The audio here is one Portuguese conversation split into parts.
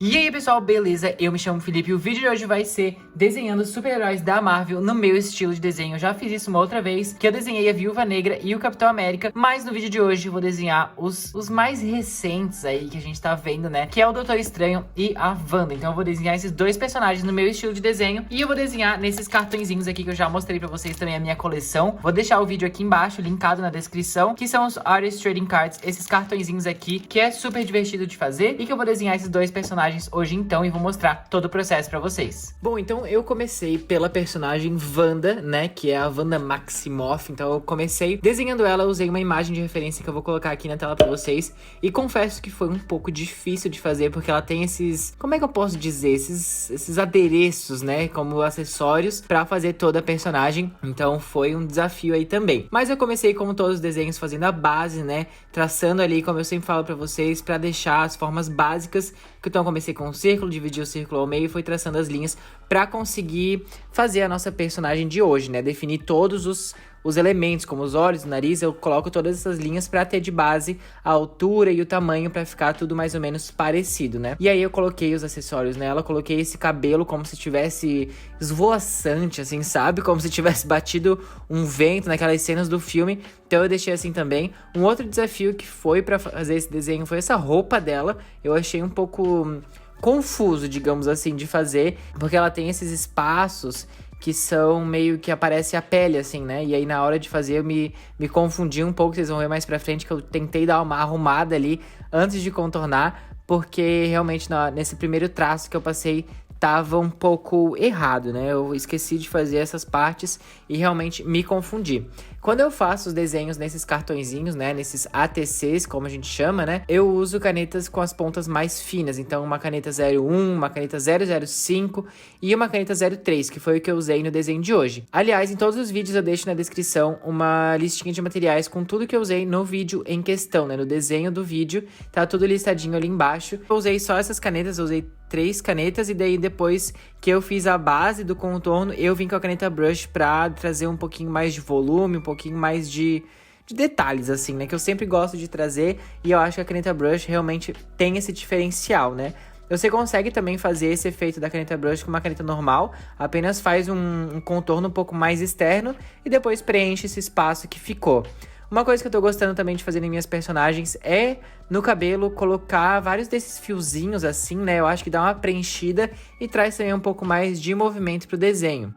E aí pessoal, beleza? Eu me chamo Felipe e o vídeo de hoje vai ser desenhando super-heróis da Marvel no meu estilo de desenho. Eu já fiz isso uma outra vez, que eu desenhei a Viúva Negra e o Capitão América, mas no vídeo de hoje eu vou desenhar os mais recentes aí que a gente tá vendo, né? Que é o Doutor Estranho e a Wanda. Então eu vou desenhar esses dois personagens no meu estilo de desenho e eu vou desenhar nesses cartõezinhos aqui que eu já mostrei pra vocês também a minha coleção. Vou deixar o vídeo aqui embaixo, linkado na descrição, que são os Artist Trading Cards, esses cartõezinhos aqui, que é super divertido de fazer e que eu vou desenhar esses dois personagens hoje então e vou mostrar todo o processo pra vocês. Bom, então eu comecei pela personagem Wanda, né, que é a Wanda Maximoff. Então eu comecei desenhando ela, usei uma imagem de referência que eu vou colocar aqui na tela pra vocês e confesso que foi um pouco difícil de fazer porque ela tem esses, como é que eu posso dizer, esses adereços, né, como acessórios pra fazer toda a personagem. Então foi um desafio aí também. Mas eu comecei como todos os desenhos fazendo a base, né, traçando ali, como eu sempre falo pra vocês, pra deixar as formas básicas. Então eu comecei com um círculo, dividi o círculo ao meio e fui traçando as linhas pra conseguir fazer a nossa personagem de hoje, né? Definir todos os elementos, como os olhos, o nariz, eu coloco todas essas linhas pra ter de base a altura e o tamanho pra ficar tudo mais ou menos parecido, né? E aí eu coloquei os acessórios nela, coloquei esse cabelo como se tivesse esvoaçante, assim, sabe? Como se tivesse batido um vento naquelas cenas do filme. Então eu deixei assim também. Um outro desafio que foi pra fazer esse desenho foi essa roupa dela. Eu achei um pouco confuso, digamos assim, de fazer, porque ela tem esses espaços que são meio que aparece a pele, assim, né? E aí na hora de fazer eu me confundi um pouco, vocês vão ver mais pra frente que eu tentei dar uma arrumada ali antes de contornar, porque realmente nesse primeiro traço que eu passei tava um pouco errado, né? Eu esqueci de fazer essas partes e realmente me confundi. Quando eu faço os desenhos nesses cartõezinhos, né, nesses ATCs, como a gente chama, né, eu uso canetas com as pontas mais finas. Então, uma caneta 01, uma caneta 005 e uma caneta 03, que foi o que eu usei no desenho de hoje. Aliás, em todos os vídeos eu deixo na descrição uma listinha de materiais com tudo que eu usei no vídeo em questão, né, no desenho do vídeo. Tá tudo listadinho ali embaixo. Eu usei só essas canetas, eu usei 3 canetas e daí depois que eu fiz a base do contorno, eu vim com a caneta brush pra trazer um pouquinho mais de volume, um pouquinho mais de detalhes, assim, né? Que eu sempre gosto de trazer e eu acho que a caneta brush realmente tem esse diferencial, né? Você consegue também fazer esse efeito da caneta brush com uma caneta normal, apenas faz um contorno um pouco mais externo e depois preenche esse espaço que ficou. Uma coisa que eu tô gostando também de fazer em minhas personagens é, no cabelo, colocar vários desses fiozinhos assim, né? Eu acho que dá uma preenchida e traz também um pouco mais de movimento pro desenho.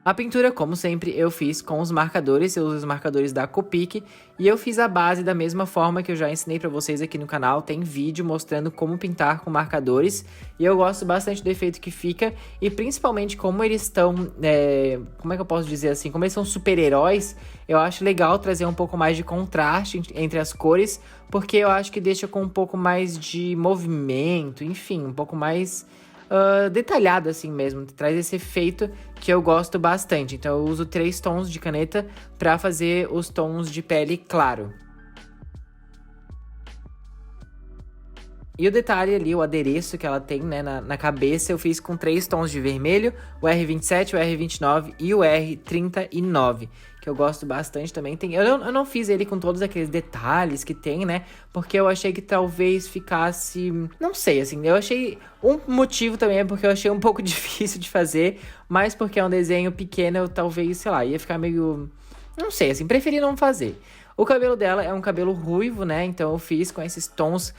A pintura, como sempre, eu fiz com os marcadores, eu uso os marcadores da Copic e eu fiz a base da mesma forma que eu já ensinei pra vocês aqui no canal, tem vídeo mostrando como pintar com marcadores e eu gosto bastante do efeito que fica e principalmente como eles estão, como é que eu posso dizer assim, como eles são super-heróis, eu acho legal trazer um pouco mais de contraste entre as cores, porque eu acho que deixa com um pouco mais de movimento, enfim, um pouco mais detalhado assim mesmo, traz esse efeito que eu gosto bastante. Então eu uso 3 tons de caneta para fazer os tons de pele claro. E o detalhe ali, o adereço que ela tem, né, na cabeça, eu fiz com 3 tons de vermelho, o R27, o R29 e o R39, que eu gosto bastante também. Eu não fiz ele com todos aqueles detalhes que tem, né, porque eu achei que talvez ficasse, não sei, assim, eu achei, um motivo também é porque eu achei um pouco difícil de fazer, mas porque é um desenho pequeno, eu talvez, sei lá, ia ficar meio, não sei, assim, preferi não fazer. O cabelo dela é um cabelo ruivo, né? Então eu fiz com esses tons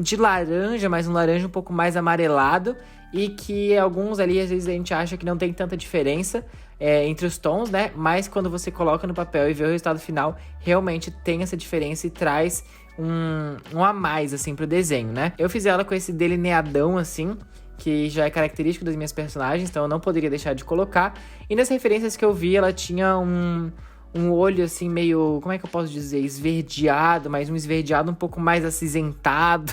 de laranja, mas um laranja um pouco mais amarelado. E que alguns ali, às vezes, a gente acha que não tem tanta diferença entre os tons, né? Mas quando você coloca no papel e vê o resultado final, realmente tem essa diferença e traz um a mais, assim, pro desenho, né? Eu fiz ela com esse delineadão, assim, que já é característico das minhas personagens, então eu não poderia deixar de colocar. E nas referências que eu vi, ela tinha um olho assim meio, como é que eu posso dizer, esverdeado, mas um esverdeado um pouco mais acinzentado.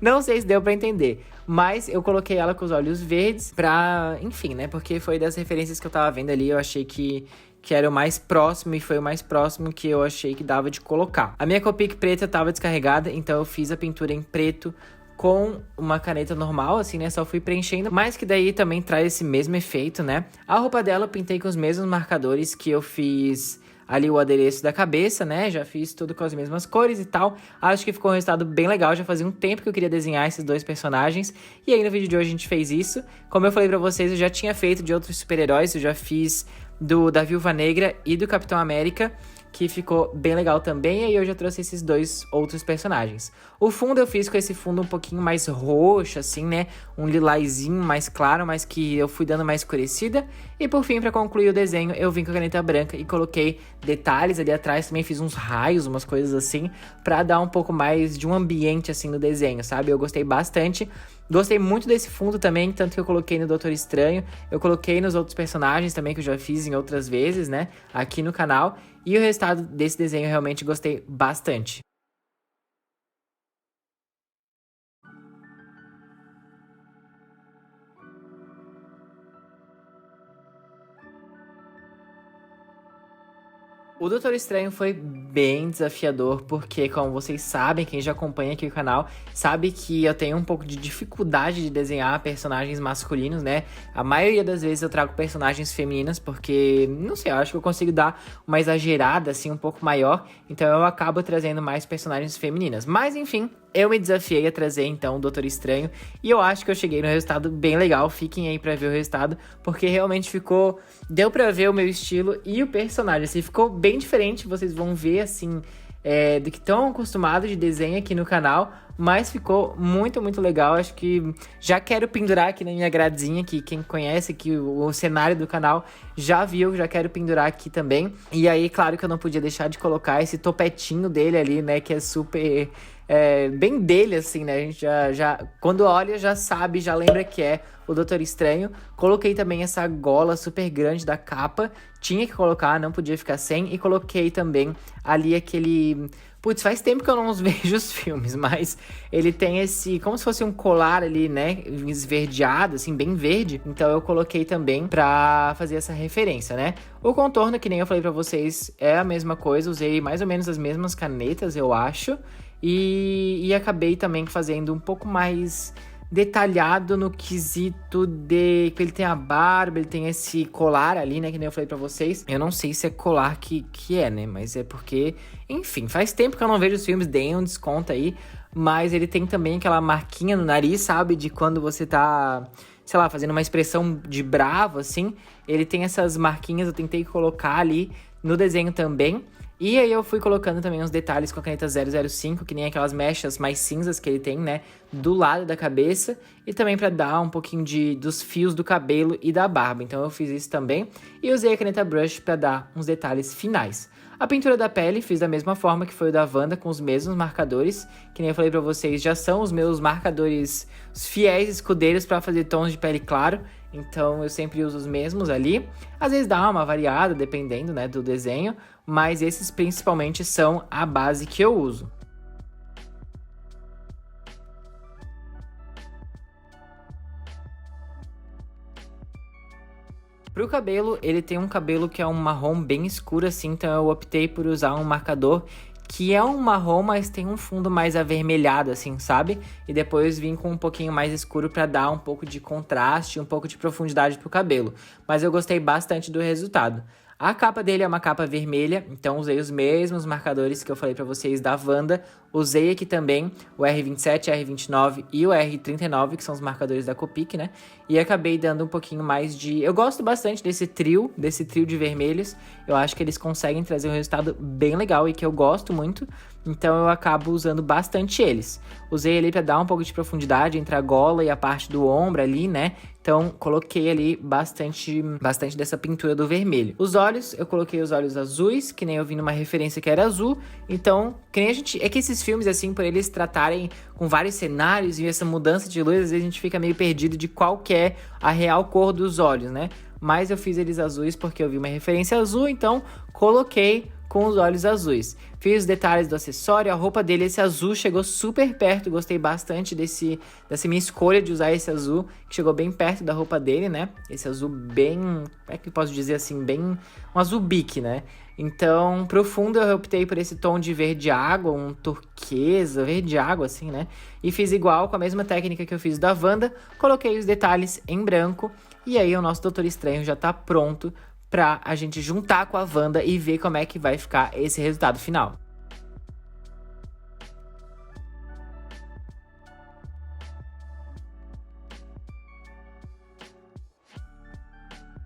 Não sei se deu pra entender, mas eu coloquei ela com os olhos verdes pra, enfim, né, porque foi das referências que eu tava vendo ali, eu achei que era o mais próximo e foi o mais próximo que eu achei que dava de colocar. A minha Copic preta tava descarregada, então eu fiz a pintura em preto com uma caneta normal, assim, né, só fui preenchendo, mas que daí também traz esse mesmo efeito, né. A roupa dela eu pintei com os mesmos marcadores que eu fiz ali o adereço da cabeça, né? Já fiz tudo com as mesmas cores e tal. Acho que ficou um resultado bem legal. Já fazia um tempo que eu queria desenhar esses dois personagens. E aí no vídeo de hoje a gente fez isso. Como eu falei pra vocês, eu já tinha feito de outros super-heróis. Eu já fiz da Viúva Negra e do Capitão América, que ficou bem legal também, e aí eu já trouxe esses dois outros personagens. O fundo eu fiz com esse fundo um pouquinho mais roxo, assim, né? Um lilazinho mais claro, mas que eu fui dando mais escurecida. E por fim, pra concluir o desenho, eu vim com a caneta branca e coloquei detalhes ali atrás. Também fiz uns raios, umas coisas assim, pra dar um pouco mais de um ambiente, assim, no desenho, sabe? Eu gostei bastante. Gostei muito desse fundo também, tanto que eu coloquei no Doutor Estranho. Eu coloquei nos outros personagens também, que eu já fiz em outras vezes, né? Aqui no canal. E o resultado desse desenho eu realmente gostei bastante. O Doutor Estranho foi bem desafiador, porque, como vocês sabem, quem já acompanha aqui o canal, sabe que eu tenho um pouco de dificuldade de desenhar personagens masculinos, né? A maioria das vezes eu trago personagens femininas, porque, não sei, eu acho que eu consigo dar uma exagerada, assim, um pouco maior, então eu acabo trazendo mais personagens femininas. Mas, enfim, eu me desafiei a trazer, então, o Doutor Estranho, e eu acho que eu cheguei no resultado bem legal. Fiquem aí pra ver o resultado, porque realmente ficou... Deu pra ver o meu estilo e o personagem, assim, ficou bem diferente. Vocês vão ver, assim, do que estão acostumados de desenho aqui no canal, mas ficou muito, muito legal. Acho que já quero pendurar aqui na minha gradezinha, que quem conhece aqui o cenário do canal já viu, já quero pendurar aqui também. E aí, claro que eu não podia deixar de colocar esse topetinho dele ali, né, que é super... bem dele, assim, né? A gente já quando olha, já sabe, já lembra que é o Doutor Estranho. Coloquei também essa gola super grande da capa. Tinha que colocar, não podia ficar sem. E coloquei também ali aquele... Putz, faz tempo que eu não vejo os filmes, mas ele tem esse... Como se fosse um colar ali, né? Esverdeado, assim, bem verde. Então eu coloquei também pra fazer essa referência, né? O contorno, que nem eu falei pra vocês, é a mesma coisa. Usei mais ou menos as mesmas canetas, eu acho. E acabei também fazendo um pouco mais detalhado no quesito de que ele tem a barba, ele tem esse colar ali, né, que nem eu falei pra vocês. Eu não sei se é colar que é, né, mas é porque, enfim, faz tempo que eu não vejo os filmes, deem um desconto aí, mas ele tem também aquela marquinha no nariz, sabe, de quando você tá, sei lá, fazendo uma expressão de bravo, assim, ele tem essas marquinhas, eu tentei colocar ali no desenho também. E aí eu fui colocando também uns detalhes com a caneta 005, que nem aquelas mechas mais cinzas que ele tem, né, do lado da cabeça, e também pra dar um pouquinho dos fios do cabelo e da barba. Então eu fiz isso também, e usei a caneta brush pra dar uns detalhes finais. A pintura da pele fiz da mesma forma que foi o da Wanda, com os mesmos marcadores, que nem eu falei pra vocês, já são os meus marcadores, os fiéis escudeiros pra fazer tons de pele claro. Então eu sempre uso os mesmos ali. Às vezes dá uma variada, dependendo, né, do desenho, mas esses principalmente são a base que eu uso. Pro cabelo, ele tem um cabelo que é um marrom bem escuro assim, então eu optei por usar um marcador que é um marrom, mas tem um fundo mais avermelhado, assim, sabe? E depois vim com um pouquinho mais escuro pra dar um pouco de contraste, um pouco de profundidade pro cabelo. Mas eu gostei bastante do resultado. A capa dele é uma capa vermelha, então usei os mesmos marcadores que eu falei pra vocês da Wanda. Usei aqui também o R27, R29 e o R39, que são os marcadores da Copic, né? E acabei dando um pouquinho mais de... Eu gosto bastante desse trio de vermelhos. Eu acho que eles conseguem trazer um resultado bem legal e que eu gosto muito. Então eu acabo usando bastante eles. Usei ele pra dar um pouco de profundidade entre a gola e a parte do ombro ali, né? Então coloquei ali bastante dessa pintura do vermelho. Os olhos, eu coloquei os olhos azuis, que nem eu vi numa referência que era azul. Então, que nem a gente... É que esses filmes, assim, por eles tratarem com vários cenários e essa mudança de luz, às vezes a gente fica meio perdido de qual que é a real cor dos olhos, né? Mas eu fiz eles azuis porque eu vi uma referência azul, então coloquei com os olhos azuis. Fiz os detalhes do acessório, a roupa dele, esse azul chegou super perto, gostei bastante dessa minha escolha de usar esse azul, que chegou bem perto da roupa dele, né? Esse azul bem, como é que eu posso dizer assim, bem um azul bique, né? Então, pro fundo eu optei por esse tom de verde água, um turquesa, verde água assim, né? E fiz igual com a mesma técnica que eu fiz da Wanda, coloquei os detalhes em branco, e aí o nosso Doutor Estranho já tá pronto pra a gente juntar com a Wanda e ver como é que vai ficar esse resultado final.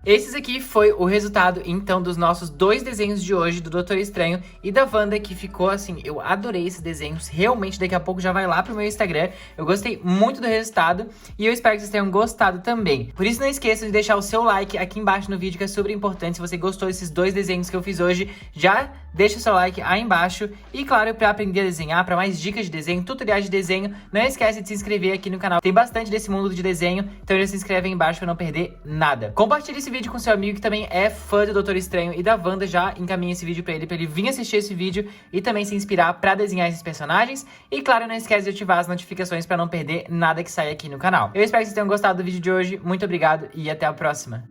Esses aqui foi o resultado, então, dos nossos 2 desenhos de hoje, do Doutor Estranho e da Wanda, que ficou assim, eu adorei esses desenhos, realmente daqui a pouco já vai lá pro meu Instagram, eu gostei muito do resultado e eu espero que vocês tenham gostado também. Por isso não esqueçam de deixar o seu like aqui embaixo no vídeo, que é super importante. Se você gostou desses 2 desenhos que eu fiz hoje, já deixa o seu like aí embaixo. E claro, para aprender a desenhar, para mais dicas de desenho, tutoriais de desenho, não esquece de se inscrever aqui no canal, tem bastante desse mundo de desenho, então já se inscreve aí embaixo para não perder nada. Compartilhe esse vídeo com seu amigo que também é fã do Doutor Estranho e da Wanda, já encaminha esse vídeo pra ele vir assistir esse vídeo e também se inspirar pra desenhar esses personagens. E claro, não esquece de ativar as notificações pra não perder nada que sai aqui no canal. Eu espero que vocês tenham gostado do vídeo de hoje, muito obrigado e até a próxima.